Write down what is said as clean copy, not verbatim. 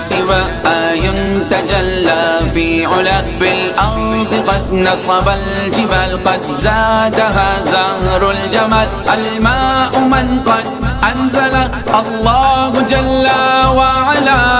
سوى آي تجلى في علا بالأرض قد نصب الجبال، قد زادها زهر الجمال، الماء من قد أنزل الله جل وعلا.